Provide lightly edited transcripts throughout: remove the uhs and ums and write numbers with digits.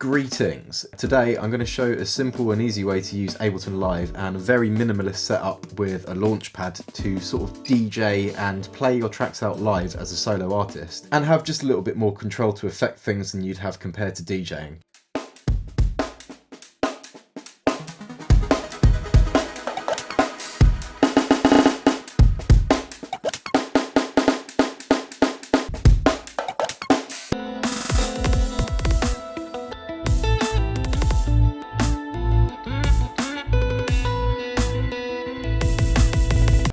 Greetings. Today I'm going to show a simple and easy way to use Ableton Live and a very minimalist setup with a Launchpad to sort of DJ and play your tracks out live as a solo artist and have just a little bit more control to affect things than you'd have compared to DJing.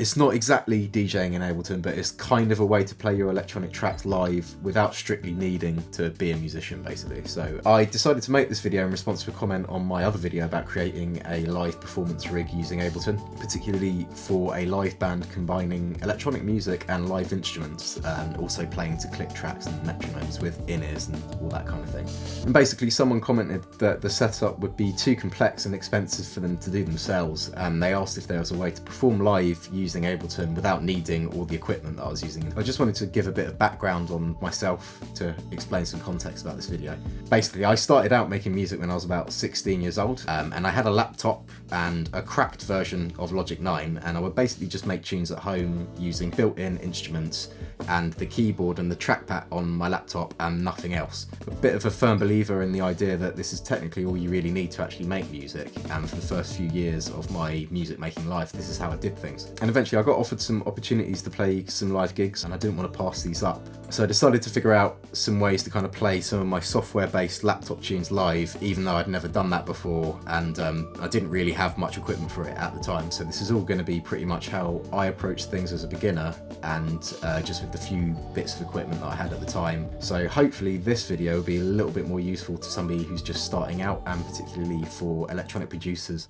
It's not exactly DJing in Ableton, but it's kind of a way to play your electronic tracks live without strictly needing to be a musician, basically. So I decided to make this video in response to a comment on my other video about creating a live performance rig using Ableton, particularly for a live band combining electronic music and live instruments, and also playing to click tracks and metronomes with in-ears and all that kind of thing. And basically someone commented that the setup would be too complex and expensive for them to do themselves, and they asked if there was a way to perform live using Ableton without needing all the equipment that I was using. I just wanted to give a bit of background on myself to explain some context about this video. Basically, I started out making music when I was about 16 years old, and I had a laptop and a cracked version of Logic 9, and I would basically just make tunes at home using built-in instruments and the keyboard and the trackpad on my laptop and nothing else. A bit of a firm believer in the idea that this is technically all you really need to actually make music, and for the first few years of my music making life, this is how I did things. And eventually I got offered some opportunities to play some live gigs, and I didn't want to pass these up. So I decided to figure out some ways to kind of play some of my software-based laptop tunes live, even though I'd never done that before, and I didn't really have much equipment for it at the time. So this is all going to be pretty much how I approached things as a beginner, and just with the few bits of equipment that I had at the time. So hopefully this video will be a little bit more useful to somebody who's just starting out, and particularly for electronic producers.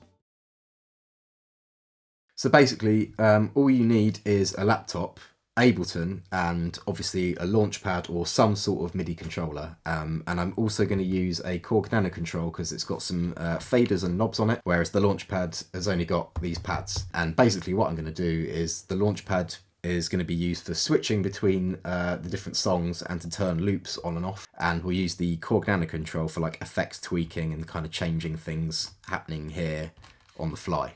So basically, all you need is a laptop, Ableton, and obviously a Launchpad or some sort of MIDI controller. And I'm also going to use a Korg Nanokontrol because it's got some faders and knobs on it, whereas the Launchpad has only got these pads. And basically what I'm going to do is the Launchpad is going to be used for switching between the different songs and to turn loops on and off, and we'll use the Korg Nanokontrol for like effects tweaking and kind of changing things happening here on the fly.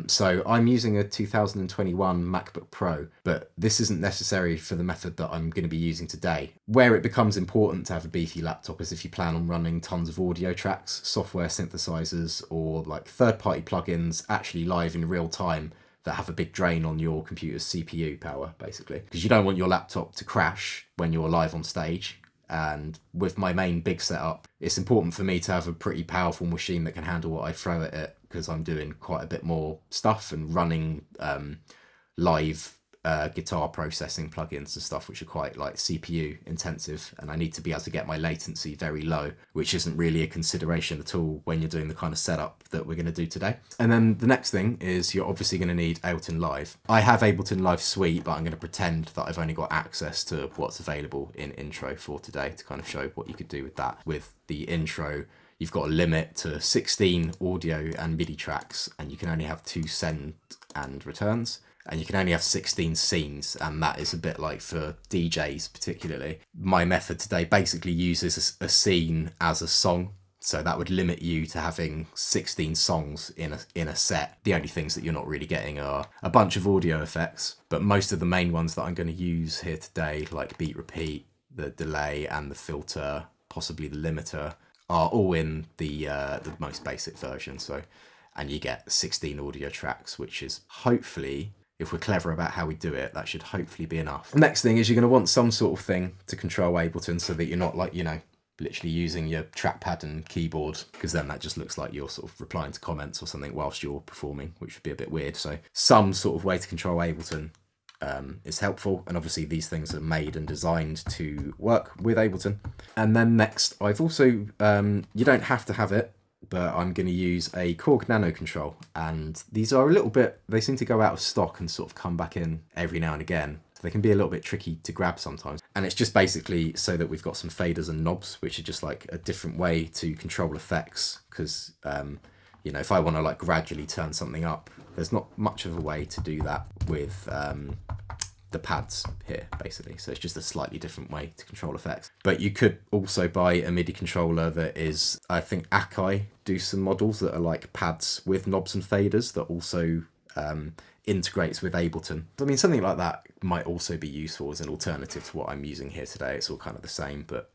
So I'm using a 2021 MacBook Pro, but this isn't necessary for the method that I'm going to be using today. Where it becomes important to have a beefy laptop is if you plan on running tons of audio tracks, software synthesizers, or like third-party plugins actually live in real time that have a big drain on your computer's CPU power, basically. Because you don't want your laptop to crash when you're live on stage. And with my main big setup, it's important for me to have a pretty powerful machine that can handle what I throw at it, because I'm doing quite a bit more stuff and running live guitar processing plugins and stuff, which are quite like CPU intensive, and I need to be able to get my latency very low, which isn't really a consideration at all when you're doing the kind of setup that we're going to do today. And then the next thing is you're obviously going to need Ableton Live. I have Ableton Live Suite, but I'm going to pretend that I've only got access to what's available in Intro for today to kind of show what you could do with that. With the Intro, you've got a limit to 16 audio and MIDI tracks, and you can only have 2 send and returns. And you can only have 16 scenes, and that is a bit like for DJs particularly. My method today basically uses a scene as a song, so that would limit you to having 16 songs in a set. The only things that you're not really getting are a bunch of audio effects, but most of the main ones that I'm going to use here today, like beat repeat, the delay and the filter, possibly the limiter, are all in the most basic version. So, and you get 16 audio tracks, which is hopefully, if we're clever about how we do it, that should hopefully be enough. Next thing is you're going to want some sort of thing to control Ableton so that you're not like, you know, literally using your trackpad and keyboard, because then that just looks like you're sort of replying to comments or something whilst you're performing, which would be a bit weird. So some sort of way to control Ableton is helpful, and obviously these things are made and designed to work with Ableton. And then next, I've also, you don't have to have it, but I'm going to use a Korg Nanokontrol, and these are a little bit, they seem to go out of stock and sort of come back in every now and again. So they can be a little bit tricky to grab sometimes. And it's just basically so that we've got some faders and knobs, which are just like a different way to control effects, because you know, if I want to like gradually turn something up, there's not much of a way to do that with the pads here, basically. So it's just a slightly different way to control effects. But you could also buy a MIDI controller that is, I think Akai do some models that are like pads with knobs and faders that also integrates with Ableton. I mean, something like that might also be useful as an alternative to what I'm using here today. It's all kind of the same, but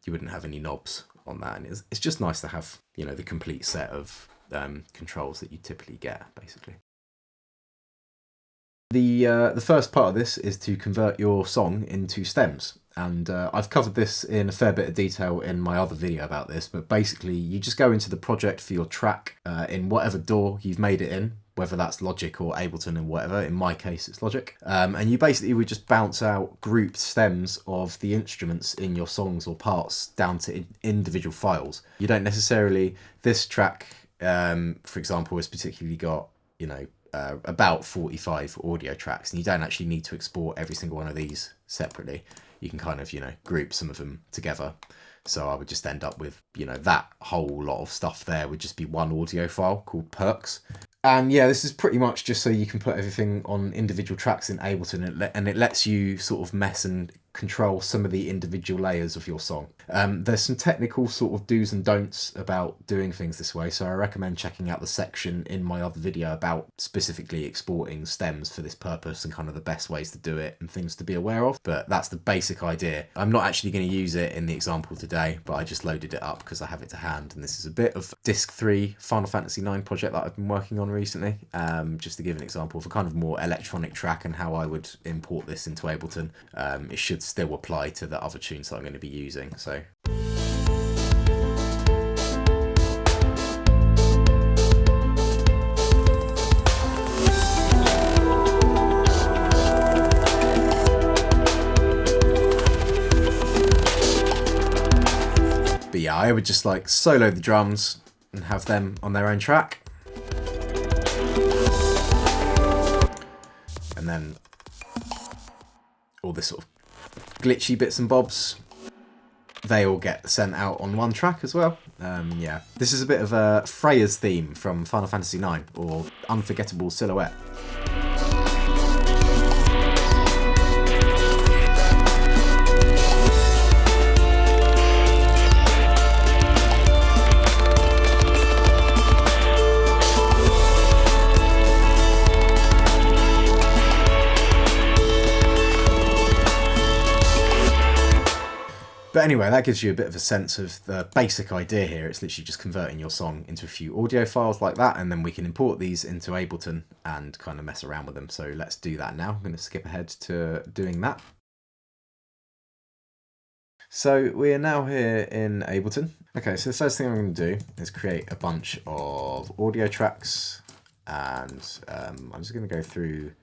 you wouldn't have any knobs on that. And it's just nice to have, you know, the complete set of controls that you typically get, basically. The first part of this is to convert your song into stems. And I've covered this in a fair bit of detail in my other video about this, but basically you just go into the project for your track in whatever DAW you've made it in, whether that's Logic or Ableton and whatever. In my case, it's Logic. And you basically would just bounce out grouped stems of the instruments in your songs or parts down to individual files. You don't necessarily, this track, for example, has particularly got, you know, about 45 audio tracks, and you don't actually need to export every single one of these separately. You can kind of, you know, group some of them together. So I would just end up with, you know, that whole lot of stuff there would just be one audio file called perks. And yeah, this is pretty much just so you can put everything on individual tracks in Ableton, and it lets you sort of mess and control some of the individual layers of your song. There's some technical sort of do's and don'ts about doing things this way, so I recommend checking out the section in my other video about specifically exporting stems for this purpose and kind of the best ways to do it and things to be aware of. But that's the basic idea. I'm not actually going to use it in the example today, but I just loaded it up because I have it to hand, and this is a bit of Disc 3 Final Fantasy 9 project that I've been working on recently, just to give an example of a kind of more electronic track and how I would import this into Ableton. It should still apply to the other tunes that I'm going to be using. So but yeah, I would just like solo the drums and have them on their own track. And then all this sort of glitchy bits and bobs, they all get sent out on one track as well. Yeah, this is a bit of a Freya's theme from Final Fantasy 9, or Unforgettable Silhouette. But anyway, that gives you a bit of a sense of the basic idea here. It's literally just converting your song into a few audio files like that, and then we can import these into Ableton and kind of mess around with them. So let's do that now. I'm going to skip ahead to doing that. So we are now here in Ableton. Okay, so the first thing I'm going to do is create a bunch of audio tracks, and I'm just going to go through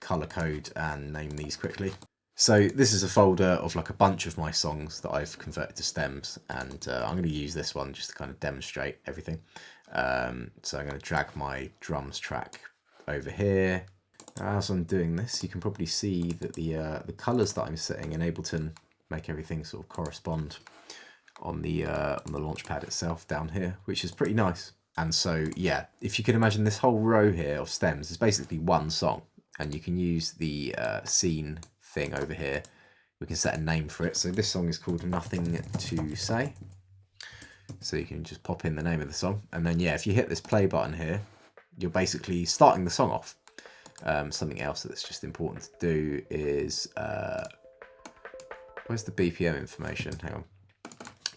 color code and name these quickly. So this is a folder of like a bunch of my songs that I've converted to stems, and I'm going to use this one just to kind of demonstrate everything. So I'm going to drag my drums track over here. As I'm doing this, you can probably see that the colours that I'm setting in Ableton make everything sort of correspond on the Launchpad itself down here, which is pretty nice. And so yeah, if you can imagine this whole row here of stems is basically one song, and you can use the scene thing over here. We can set a name for it. So this song is called Nothing to Say. So you can just pop in the name of the song, and then yeah, if you hit this play button here, you're basically starting the song off. Something else that's just important to do is where's the BPM information? Hang on.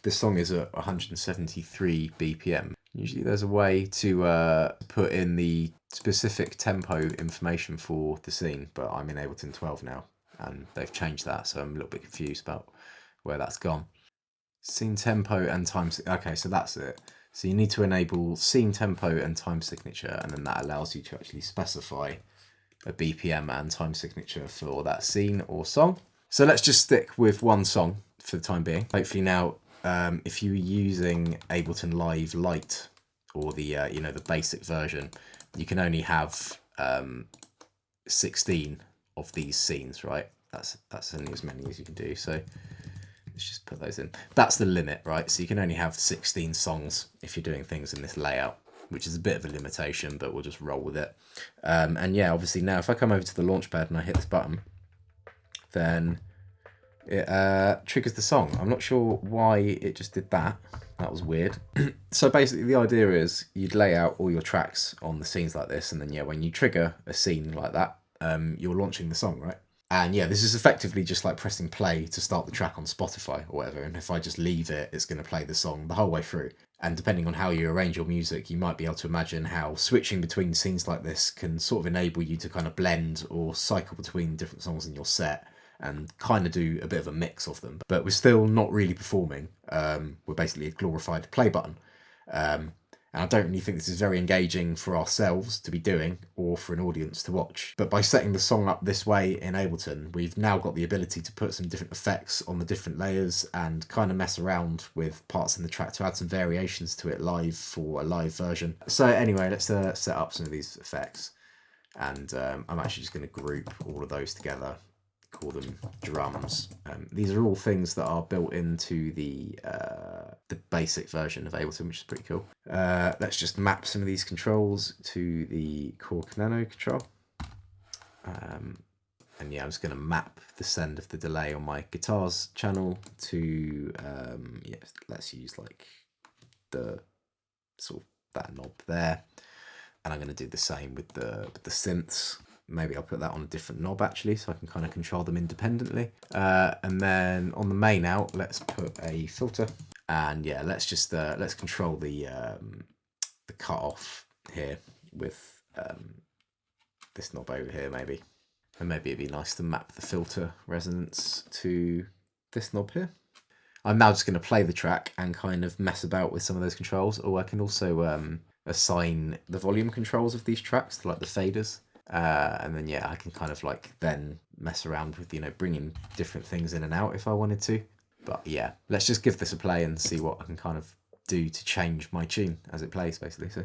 This song is at 173 BPM. Usually there's a way to put in the specific tempo information for the scene, but I'm in Ableton 12 now, and they've changed that, so I'm a little bit confused about where that's gone. Scene tempo and time. Okay, so that's it. So you need to enable scene tempo and time signature, and then that allows you to actually specify a BPM and time signature for that scene or song. So let's just stick with one song for the time being. Hopefully now, if you're using Ableton Live Lite or the the basic version, you can only have 16 of these scenes, right? That's only as many as you can do. So let's just put those in. That's the limit, right? So you can only have 16 songs if you're doing things in this layout, which is a bit of a limitation, but we'll just roll with it. And yeah, obviously now if I come over to the Launchpad and I hit this button, then it triggers the song. I'm not sure why it just did that. That was weird. So basically the idea is you'd lay out all your tracks on the scenes like this, and then yeah, when you trigger a scene like that, you're launching the song, right? And yeah, this is effectively just like pressing play to start the track on Spotify or whatever. And if I just leave it, it's going to play the song the whole way through. And depending on how you arrange your music, you might be able to imagine how switching between scenes like this can sort of enable you to kind of blend or cycle between different songs in your set and kind of do a bit of a mix of them. But we're still not really performing. We're basically a glorified play button. And I don't really think this is very engaging for ourselves to be doing or for an audience to watch. But by setting the song up this way in Ableton, we've now got the ability to put some different effects on the different layers and kind of mess around with parts in the track to add some variations to it live for a live version. So anyway, let's set up some of these effects. And I'm actually just going to group all of those together, call them drums. These are all things that are built into the basic version of Ableton, which is pretty cool. Let's just map some of these controls to the Korg Nanokontrol. And yeah, I'm just going to map the send of the delay on my guitars channel to, yeah, let's use like the sort of that knob there. And I'm going to do the same with the synths. Maybe I'll put that on a different knob actually, so I can kind of control them independently. And then on the main out, let's put a filter. And yeah, let's just let's control the cutoff here with this knob over here maybe. And maybe it'd be nice to map the filter resonance to this knob here. I'm now just going to play the track and kind of mess about with some of those controls. Or I can also assign the volume controls of these tracks to like the faders. And then yeah, I can kind of like then mess around with, you know, bringing different things in and out if I wanted to. But yeah, let's just give this a play and see what I can kind of do to change my tune as it plays basically. So.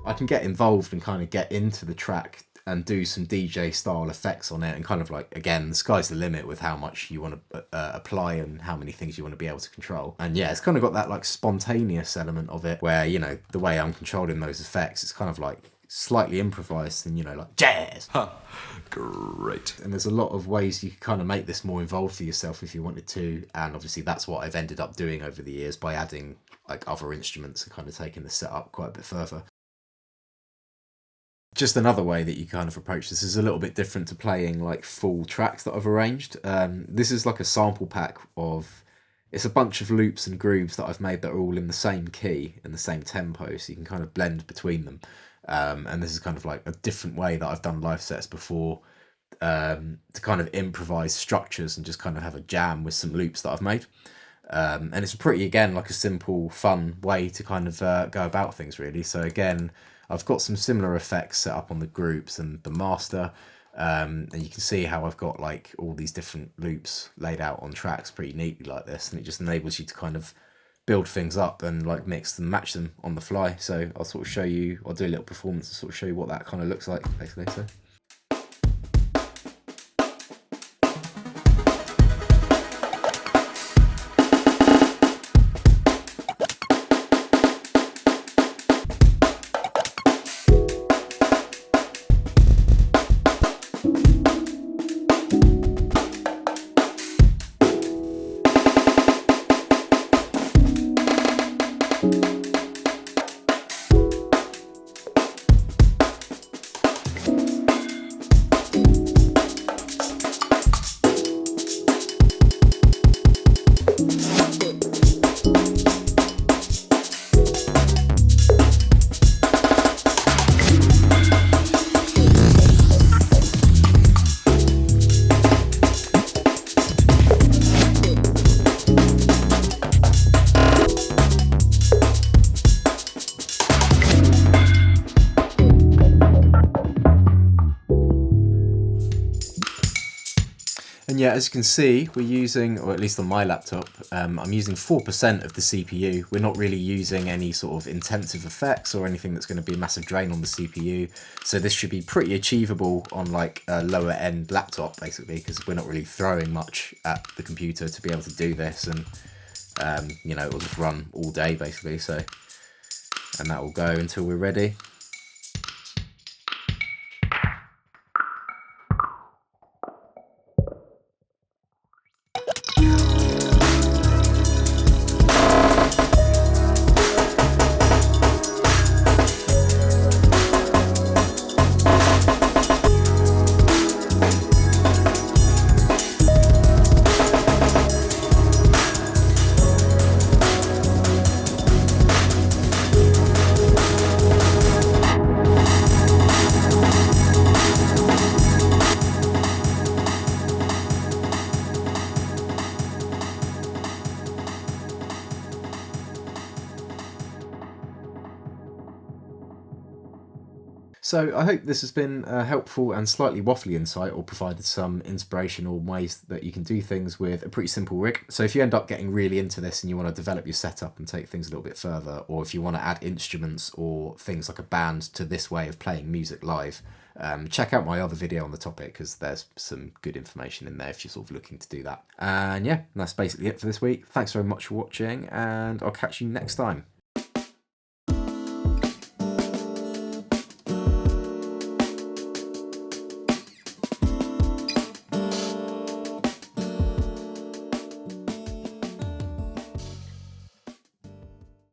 I can get involved and kind of get into the track and do some DJ style effects on it and kind of like, again, the sky's the limit with how much you want to apply and how many things you want to be able to control. And yeah, it's kind of got that like spontaneous element of it where, you know, the way I'm controlling those effects, it's kind of like slightly improvised and, you know, like jazz. Huh. Great. And there's a lot of ways you can kind of make this more involved for yourself if you wanted to. And obviously that's what I've ended up doing over the years by adding like other instruments and kind of taking the setup quite a bit further. Just another way that you kind of approach this is a little bit different to playing like full tracks that I've arranged. This is like a sample pack of, it's a bunch of loops and grooves that I've made that are all in the same key and the same tempo, so you can kind of blend between them. And this is kind of like a different way that I've done live sets before, to kind of improvise structures and just kind of have a jam with some loops that I've made. And it's pretty, again, like a simple, fun way to kind of go about things really. So again, I've got some similar effects set up on the groups and the master, and you can see how I've got like all these different loops laid out on tracks pretty neatly like this, and it just enables you to kind of build things up and like mix and match them on the fly. So I'll sort of show you, I'll do a little performance to sort of show you what that kind of looks like basically. So. And yeah, as you can see, we're using, or at least on my laptop, I'm using 4% of the CPU. We're not really using any sort of intensive effects or anything that's going to be a massive drain on the CPU. So this should be pretty achievable on like a lower end laptop, basically, because we're not really throwing much at the computer to be able to do this. And, you know, it'll just run all day, basically. So, and that will go until we're ready. So I hope this has been a helpful and slightly waffly insight, or provided some inspirational ways that you can do things with a pretty simple rig. So if you end up getting really into this and you want to develop your setup and take things a little bit further, or if you want to add instruments or things like a band to this way of playing music live, check out my other video on the topic, because there's some good information in there if you're sort of looking to do that. And yeah, that's basically it for this week. Thanks very much for watching, and I'll catch you next time.